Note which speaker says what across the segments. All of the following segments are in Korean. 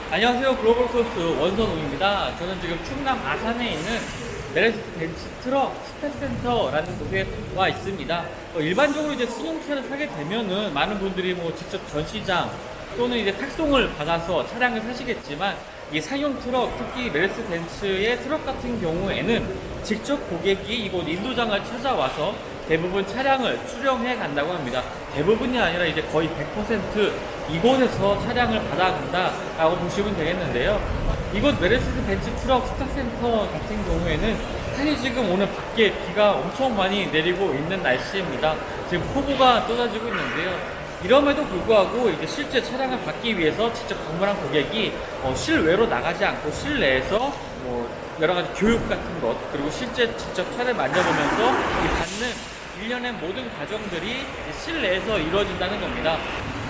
Speaker 1: 안녕하세요. 글로벌 소스 원선웅입니다. 저는 지금 충남 아산에 있는 메르스 벤츠 트럭 스태센터라는 곳에 와 있습니다. 일반적으로 이제 승용차를 사게 되면은 많은 분들이 뭐 직접 전시장 또는 이제 탁송을 받아서 차량을 사시겠지만, 이 상용 트럭, 특히 메르스 벤츠의 트럭 같은 경우에는 직접 고객이 이곳 인도장을 찾아와서 대부분 차량을 수령해 간다고 합니다. 대부분이 아니라 이제 거의 100% 이곳에서 차량을 받아간다라고 보시면 되겠는데요. 이곳 메르스 벤츠 트럭 스타센터 같은 경우에는 사실 지금 오늘 밖에 비가 엄청 많이 내리고 있는 날씨입니다. 지금 폭우가 쏟아지고 있는데요. 이럼에도 불구하고 이제 실제 차량을 받기 위해서 직접 방문한 고객이 실외로 나가지 않고 실내에서 여러 가지 교육 같은 것, 그리고 실제 직접 차를 만져보면서 이 받는 일련의 모든 과정들이 실내에서 이루어진다는 겁니다.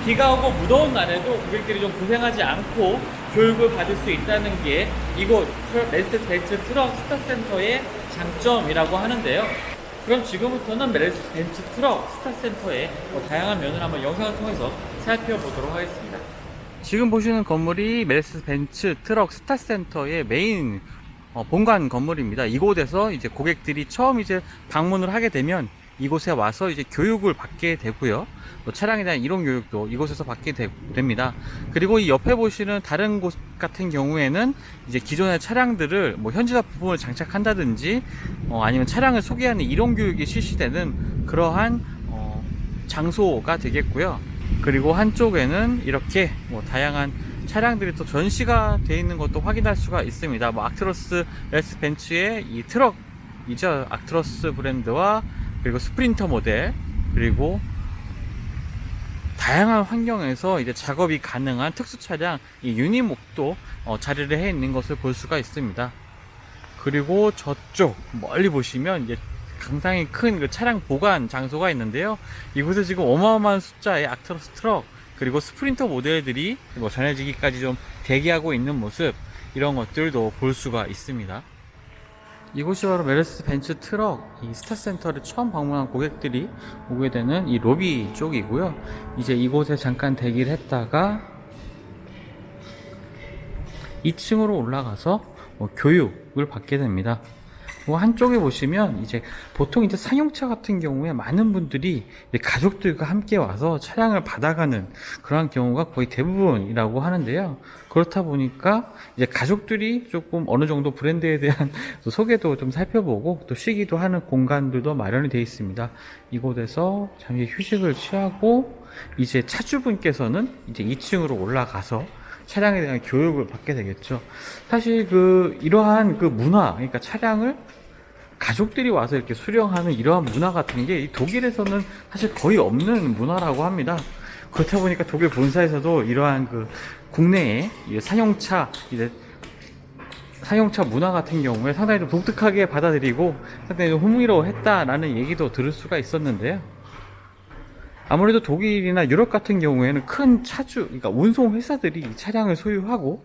Speaker 1: 비가 오고 무더운 날에도 고객들이 좀 고생하지 않고 교육을 받을 수 있다는 게 이곳 메르스 벤츠 트럭 스타센터의 장점이라고 하는데요. 그럼 지금부터는 메르스 벤츠 트럭 스타센터의 다양한 면을 한번 영상을 통해서 살펴보도록 하겠습니다. 지금 보시는 건물이 메르스 벤츠 트럭 스타센터의 메인 본관 건물입니다. 이곳에서 이제 고객들이 처음 이제 방문을 하게 되면 이곳에 와서 이제 교육을 받게 되고요. 또 차량에 대한 이론 교육도 이곳에서 받게 됩니다. 그리고 이 옆에 보시는 다른 곳 같은 경우에는 이제 기존의 차량들을 현지화 부품을 장착한다든지 아니면 차량을 소개하는 이론 교육이 실시되는 그러한 장소가 되겠고요. 그리고 한쪽에는 이렇게 다양한 차량들이 또 전시가 되어 있는 것도 확인할 수가 있습니다. 악트로스 메르스 벤츠의 이 트럭이죠. 악트로스 브랜드와 그리고 스프린터 모델, 그리고 다양한 환경에서 이제 작업이 가능한 특수 차량 이 유니목도 자리를 해 있는 것을 볼 수가 있습니다. 그리고 저쪽 멀리 보시면 이제 상당히 큰 그 차량 보관 장소가 있는데요. 이곳에 지금 어마어마한 숫자의 악트로스 트럭 그리고 스프린터 모델들이 전해지기까지 좀 대기하고 있는 모습, 이런 것들도 볼 수가 있습니다. 이곳이 바로 메르스 벤츠 트럭 이 스타센터를 처음 방문한 고객들이 오게 되는 이 로비 쪽이고요. 이제 이곳에 잠깐 대기를 했다가 2층으로 올라가서 교육을 받게 됩니다. 한쪽에 보시면 이제 보통 이제 상용차 같은 경우에 많은 분들이 가족들과 함께 와서 차량을 받아가는 그러한 경우가 거의 대부분이라고 하는데요. 그렇다 보니까 이제 가족들이 조금 어느 정도 브랜드에 대한 소개도 좀 살펴보고 또 쉬기도 하는 공간들도 마련이 되어 있습니다. 이곳에서 잠시 휴식을 취하고 이제 차주분께서는 이제 2층으로 올라가서 차량에 대한 교육을 받게 되겠죠. 사실 이러한 문화, 그러니까 차량을 가족들이 와서 이렇게 수령하는 이러한 문화 같은 게 이 독일에서는 사실 거의 없는 문화라고 합니다. 그렇다 보니까 독일 본사에서도 이러한 국내의 상용차 문화 같은 경우에 상당히 좀 독특하게 받아들이고 상당히 좀 흥미로워했다라는 얘기도 들을 수가 있었는데요. 아무래도 독일이나 유럽 같은 경우에는 큰 그러니까 운송 회사들이 이 차량을 소유하고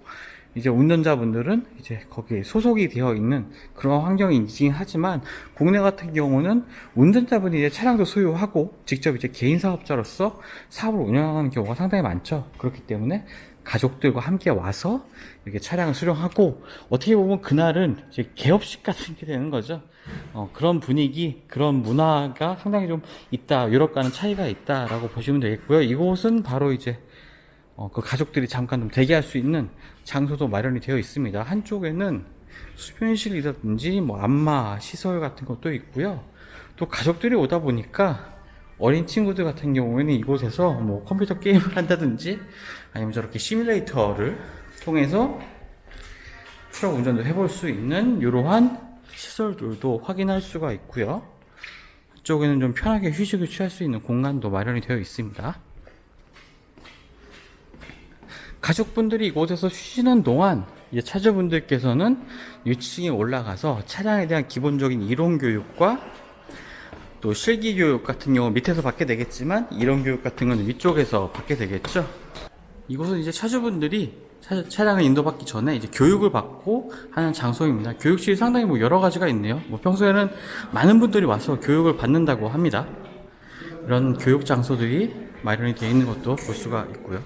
Speaker 1: 이제 운전자분들은 이제 거기에 소속이 되어 있는 그런 환경이긴 하지만, 국내 같은 경우는 운전자분이 이제 차량도 소유하고 직접 이제 개인 사업자로서 사업을 운영하는 경우가 상당히 많죠. 그렇기 때문에 가족들과 함께 와서 이렇게 차량을 수령하고, 어떻게 보면 그날은 이제 개업식 같은 게 되는 거죠. 그런 분위기, 그런 문화가 상당히 좀 있다. 유럽과는 차이가 있다라고 보시면 되겠고요. 이곳은 바로 이제 그 가족들이 잠깐 좀 대기할 수 있는 장소도 마련이 되어 있습니다. 한쪽에는 수면실이라든지 안마 시설 같은 것도 있고요. 또 가족들이 오다 보니까 어린 친구들 같은 경우에는 이곳에서 컴퓨터 게임을 한다든지 아니면 저렇게 시뮬레이터를 통해서 트럭 운전도 해볼 수 있는 이러한 시설들도 확인할 수가 있고요. 이쪽에는 좀 편하게 휴식을 취할 수 있는 공간도 마련이 되어 있습니다. 가족분들이 이곳에서 쉬시는 동안 이제 차주분들께서는 위층에 올라가서 차량에 대한 기본적인 이론 교육과 또 실기 교육 같은 경우 밑에서 받게 되겠지만, 이론 교육 같은 건 위쪽에서 받게 되겠죠. 이곳은 이제 차주분들이 차량을 인도받기 전에 이제 교육을 받고 하는 장소입니다. 교육실이 상당히 여러 가지가 있네요. 평소에는 많은 분들이 와서 교육을 받는다고 합니다. 이런 교육 장소들이 마련이 되어 있는 것도 볼 수가 있고요.